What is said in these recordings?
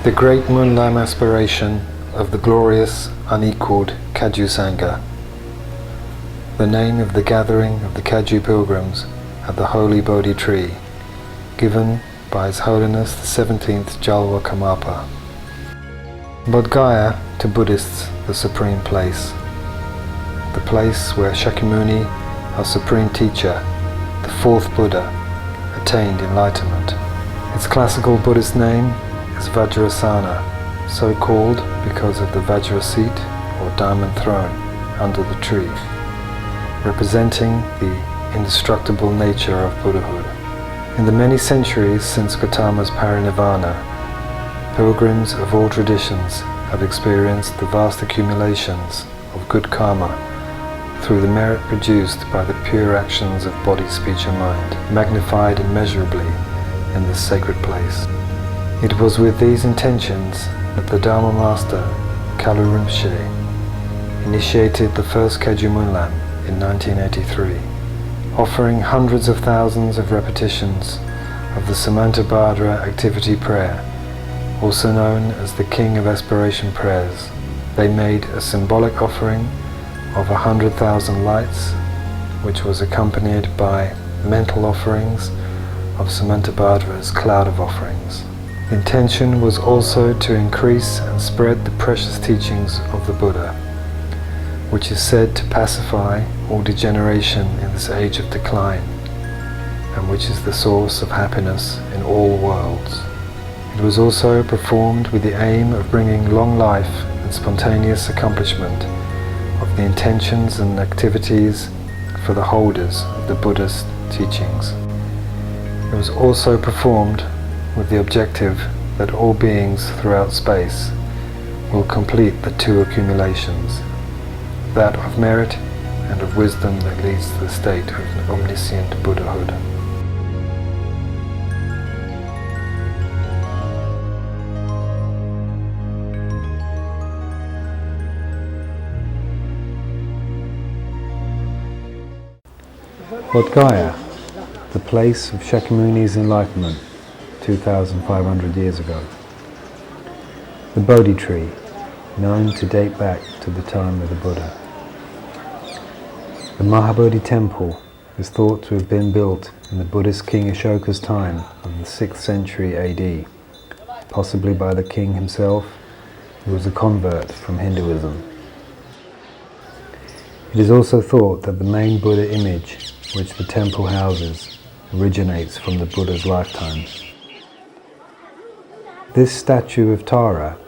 The great Monlam aspiration of the glorious, unequalled Kagyu Sangha. The name of the gathering of the Kagyu pilgrims at the holy Bodhi tree, given by His Holiness the 17th Jalwa Karmapa. Bodh Gaya, to Buddhists, the supreme place. The place where Shakyamuni, our supreme teacher, the fourth Buddha, attained enlightenment. Its classical Buddhist name is Vajrasana, so called because of the Vajra seat or diamond throne under the tree, representing the indestructible nature of Buddhahood. In the many centuries since Gautama's parinirvana, pilgrims of all traditions have experienced the vast accumulations of good karma through the merit produced by the pure actions of body, speech and mind, magnified immeasurably in this sacred place. It was with these intentions that the Dharma Master, Kalu Rinpoche, initiated the first Kagyu Monlam in 1983, offering hundreds of thousands of repetitions of the Samantabhadra activity prayer, also known as the King of Aspiration prayers. They made a symbolic offering of 100,000 lights, which was accompanied by mental offerings of Samantabhadra's cloud of offerings. The intention was also to increase and spread the precious teachings of the Buddha, which is said to pacify all degeneration in this age of decline, and which is the source of happiness in all worlds. It was also performed with the aim of bringing long life and spontaneous accomplishment of the intentions and activities for the holders of the Buddhist teachings. It was also performed with the objective that all beings throughout space will complete the two accumulations, that of merit and of wisdom that leads to the state of omniscient Buddhahood. Bodh Gaya, the place of Shakyamuni's enlightenment 2,500 years ago. The Bodhi tree, known to date back to the time of the Buddha. The Mahabodhi temple is thought to have been built in the Buddhist King Ashoka's time of the 6th century AD, possibly by the king himself, who was a convert from Hinduism. It is also thought that the main Buddha image which the temple houses originates from the Buddha's lifetime. This statue of Tara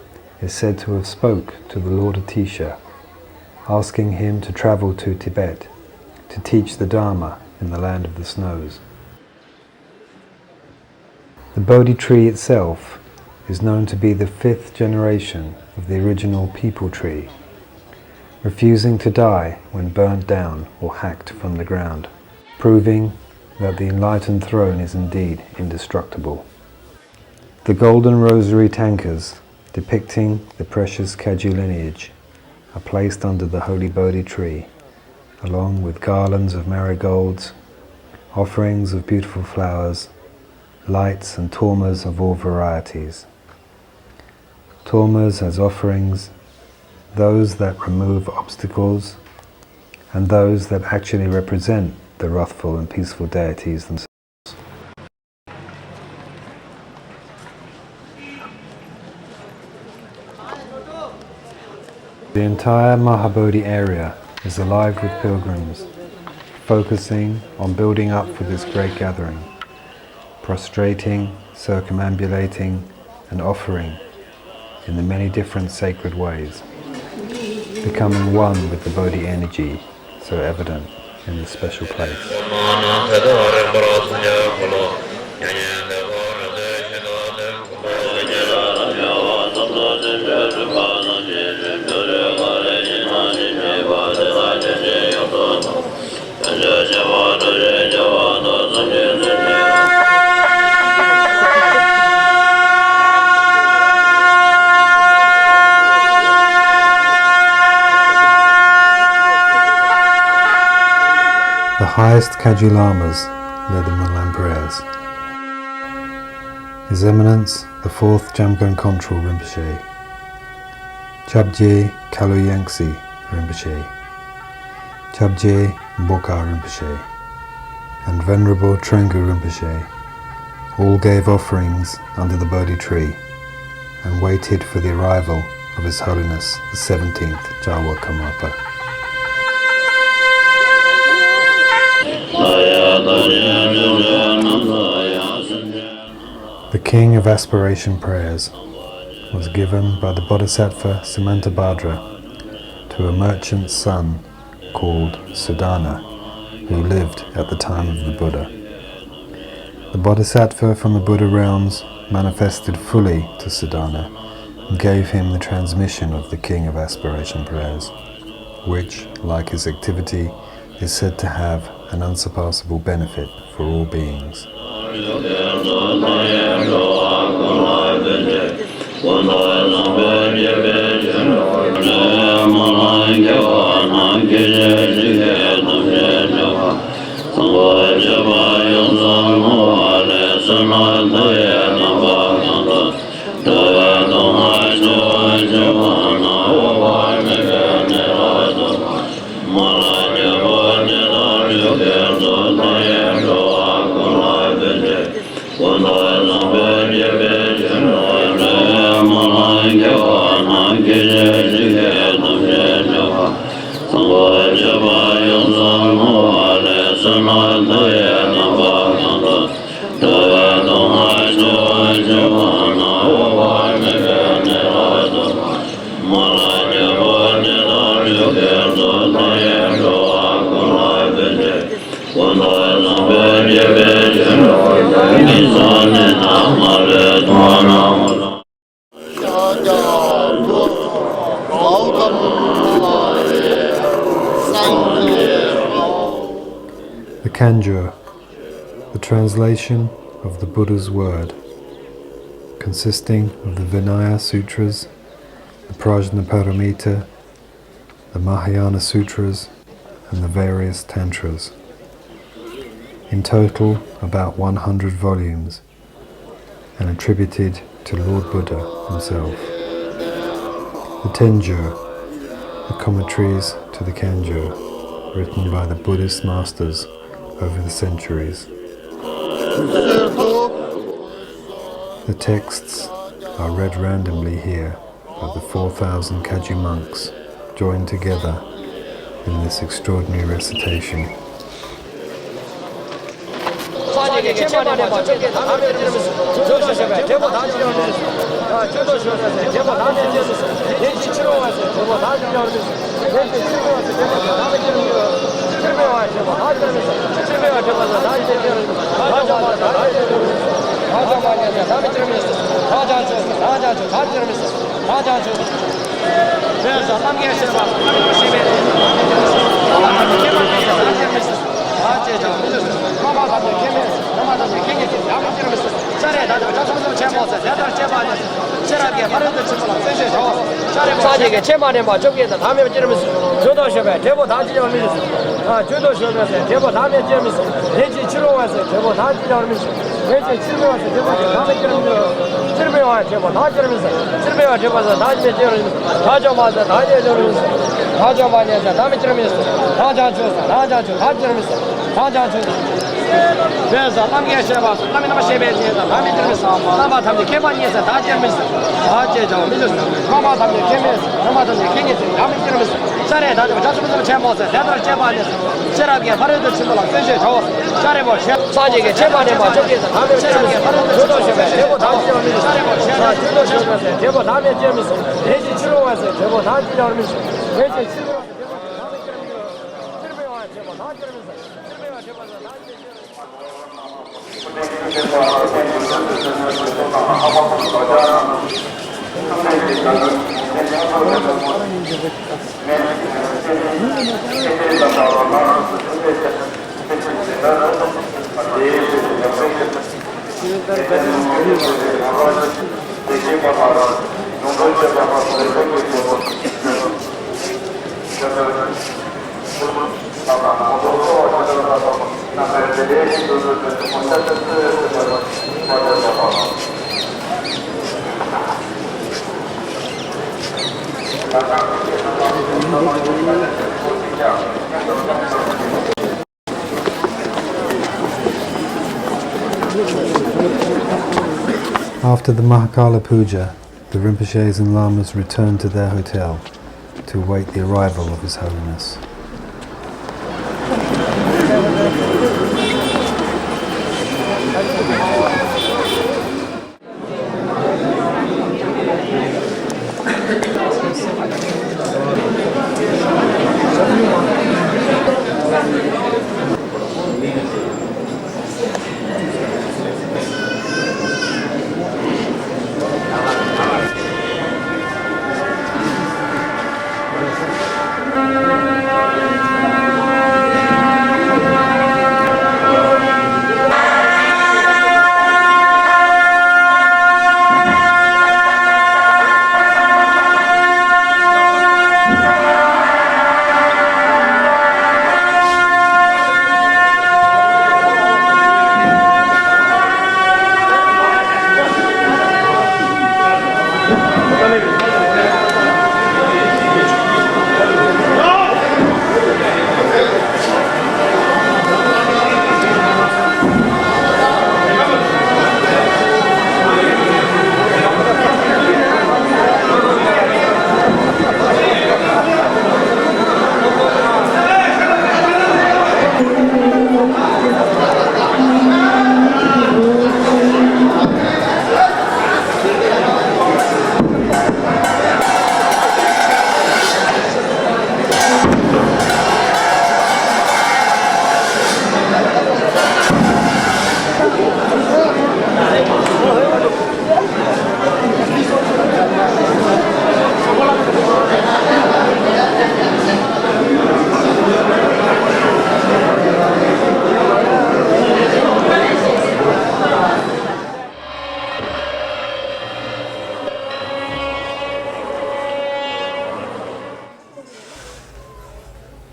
is said to have spoke to the Lord Atisha, asking him to travel to Tibet to teach the Dharma in the land of the snows. The Bodhi tree itself is known to be the 5th generation of the original people tree, refusing to die when burnt down or hacked from the ground, proving that the enlightened throne is indeed indestructible. The golden rosary tankas depicting the precious Kagyu lineage are placed under the holy Bodhi tree, along with garlands of marigolds, offerings of beautiful flowers, lights and tormas of all varieties. Tormas as offerings, those that remove obstacles, and those that actually represent the wrathful and peaceful deities themselves. The entire Mahabodhi area is alive with pilgrims, focusing on building up for this great gathering, prostrating, circumambulating, and offering in the many different sacred ways, becoming one with the Bodhi energy so evident in this special place. The highest Kagyu Lamas led the Monlam prayers. His Eminence, the 4th Jamgon Kongtrul Rinpoche, Chabje Kalu Yangtze Rinpoche, Chabje Mboka Rinpoche, and Venerable Trengu Rinpoche all gave offerings under the Bodhi tree and waited for the arrival of His Holiness the 17th Jawa Karmapa. The King of Aspiration Prayers was given by the Bodhisattva Samantabhadra to a merchant's son called Sudana, who lived at the time of the Buddha. The Bodhisattva from the Buddha realms manifested fully to Sudana and gave him the transmission of the King of Aspiration Prayers, which, like his activity, is said to have an unsurpassable benefit for all beings. The Kanjur, the translation of the Buddha's word, consisting of the Vinaya Sutras, the Prajnaparamita, the Mahayana Sutras, and the various Tantras. In total, about 100 volumes, and attributed to Lord Buddha himself. The Tenjur, the commentaries to the Kanjur, written by the Buddhist masters over the centuries. The texts are read randomly here by the 4,000 Kagyu monks joined together in this extraordinary recitation. After the Mahakala Puja, the Rinpoches and Lamas returned to their hotel to await the arrival of His Holiness.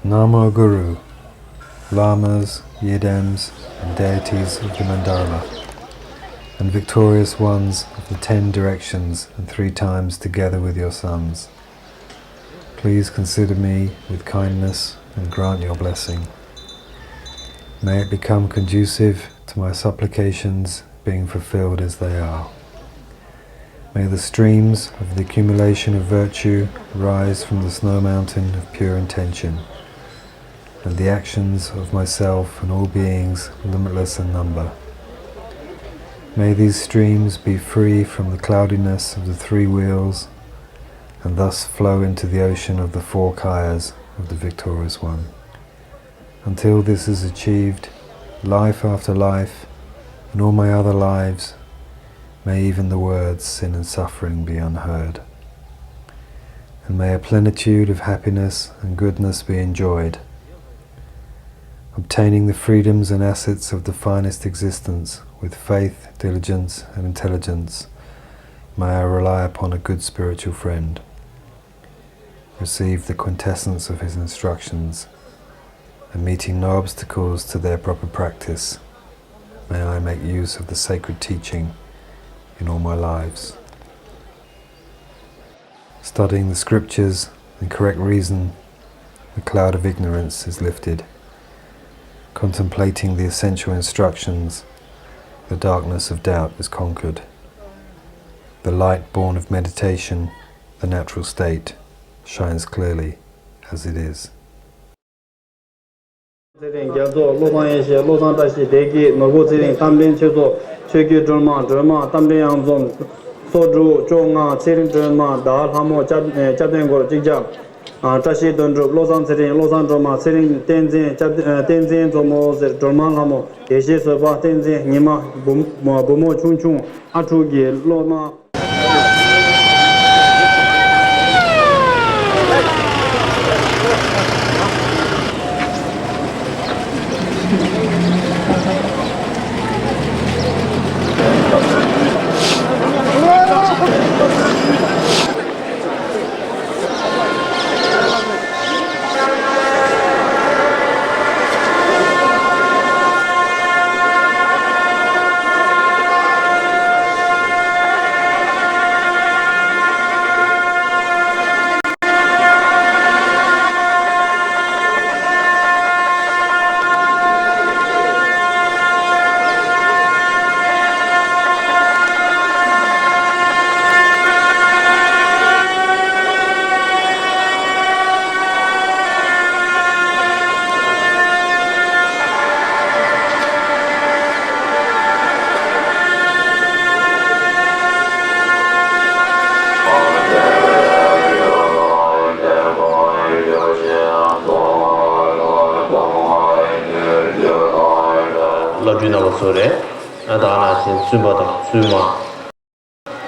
Namo Guru, Lamas, Yidams, and deities of the Mandala, and victorious ones of the 10 directions and 3 times together with your sons. Please consider me with kindness and grant your blessing. May it become conducive to my supplications being fulfilled as they are. May the streams of the accumulation of virtue rise from the snow mountain of pure intention, and the actions of myself and all beings limitless in number. May these streams be free from the cloudiness of the 3 wheels, and thus flow into the ocean of the 4 kayas of the victorious one. Until this is achieved, life after life, and all my other lives, may even the words sin and suffering be unheard. And may a plenitude of happiness and goodness be enjoyed. Obtaining the freedoms and assets of the finest existence with faith, diligence, and intelligence, may I rely upon a good spiritual friend. Receive the quintessence of his instructions, and meeting no obstacles to their proper practice, may I make use of the sacred teaching in all my lives. Studying the scriptures and correct reason, the cloud of ignorance is lifted. Contemplating the essential instructions, the darkness of doubt is conquered. The light born of meditation, the natural state, shines clearly as it is. Tashi Dundru, Losan Sering, Losan Droma, Sering Tenzin, Tenzin Zomo, Droman Hamo, Yeshi Soba, Tenzin, Nima, Bumo Chung Chung, Atugi, Loma. 러주나 소래 다나신 주보다 주마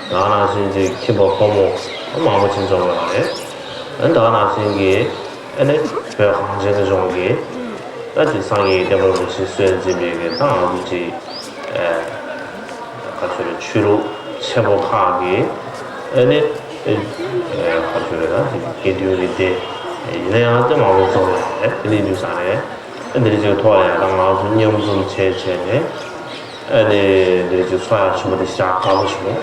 다나신 이제 키보 호모 마음 진정하네 다나신 게 안에 별 항쟁의 종기 아주 상이 되면 무슨 수행집에게 당하지 가서를 주로 체복하기 안에 가서를 개듀리데 이내한테 마음을 정해 리뉴스안에 애들이 지금 도와야 당하고 좀 체체네 아니 이제 소야 주부터 시작하고 싶고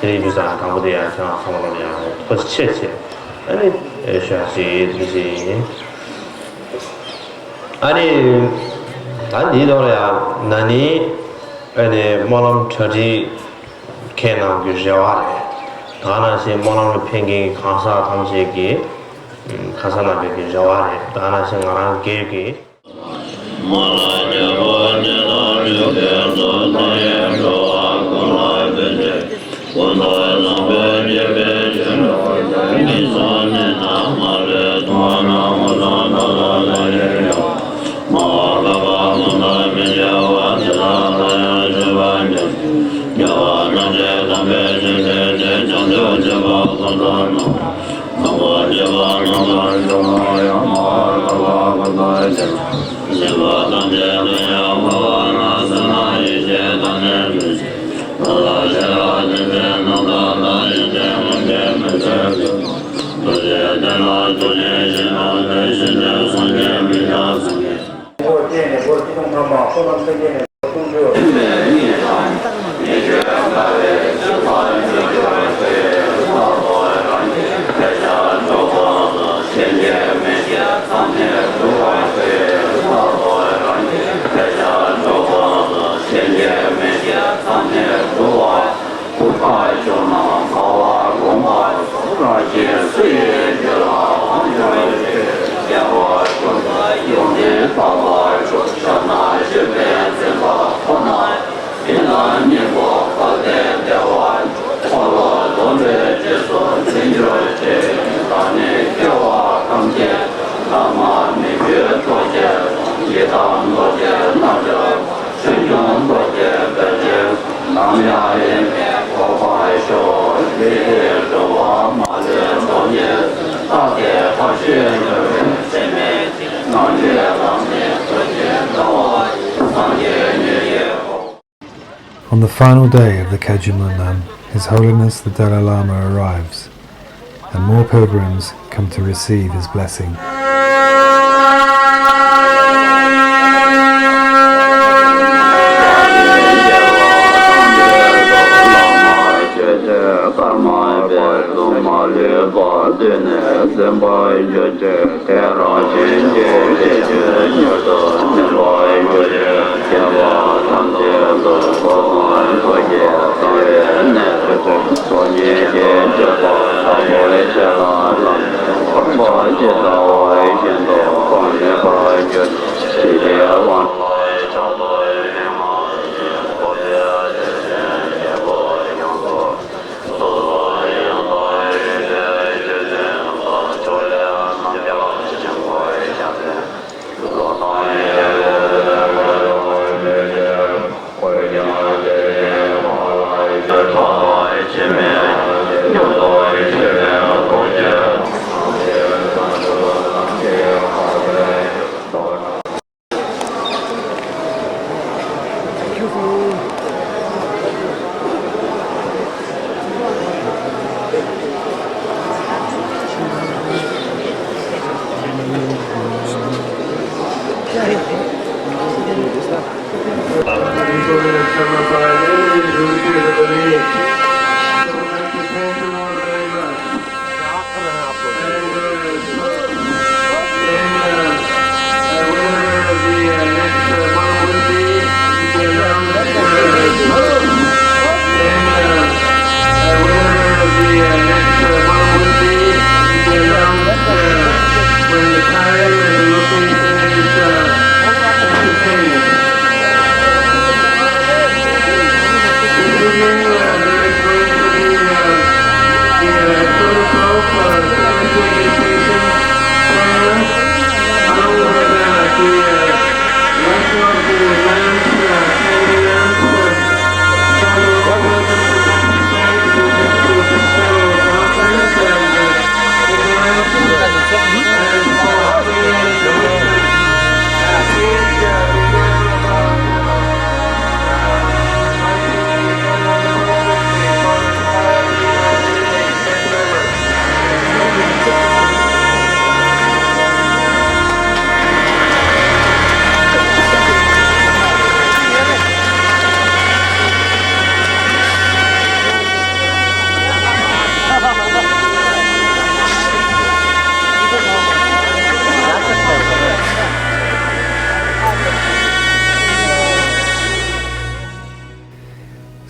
리뉴스안 강보대야 저 상관이야 혹시 체체 아니 에셔지 이제 아니 난 이더라야 나니 아니 몰람 처지 개나 규제와래 다나시 몰람을 팽기 가사 담지기 가사나게 규제와래 다나시 나랑 계기 On the final day of the Kagyu Monlam, His Holiness the Dalai Lama arrives, and more pilgrims come to receive his blessing.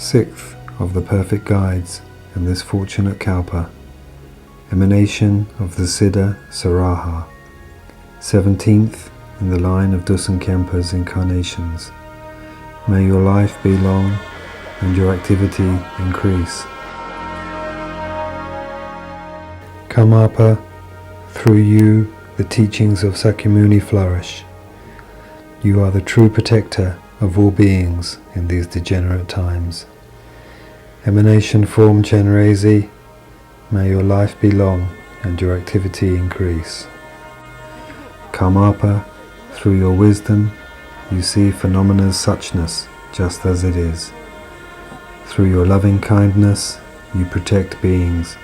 6th of the perfect guides in this fortunate kalpa, emanation of the Siddha Saraha, 17th in the line of Dusankhempa's incarnations. May your life be long and your activity increase. Karmapa, through you the teachings of Sakyamuni flourish. You are the true protector of all beings in these degenerate times. Emanation form Chenrezi, may your life be long and your activity increase. Karmapa, through your wisdom, you see phenomena's suchness just as it is. Through your loving kindness, you protect beings.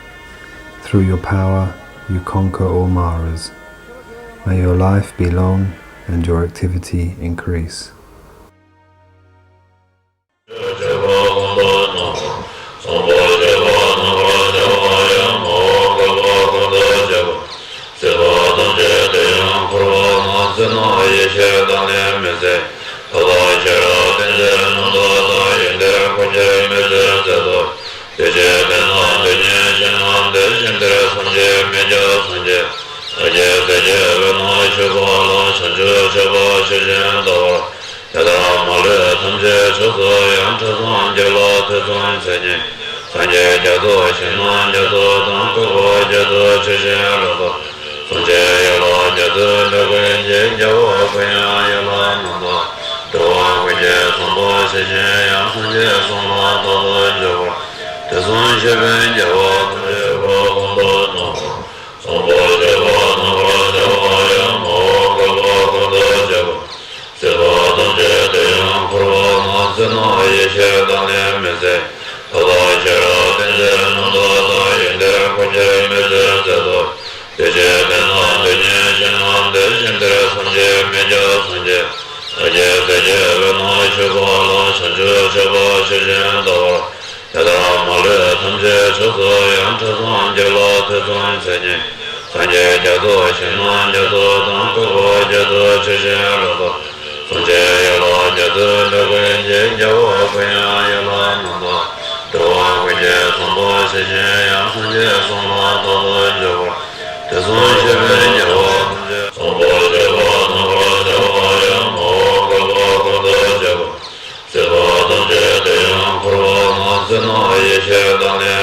Through your power, you conquer all maras. May your life be long and your activity increase. Zeno ye she dang le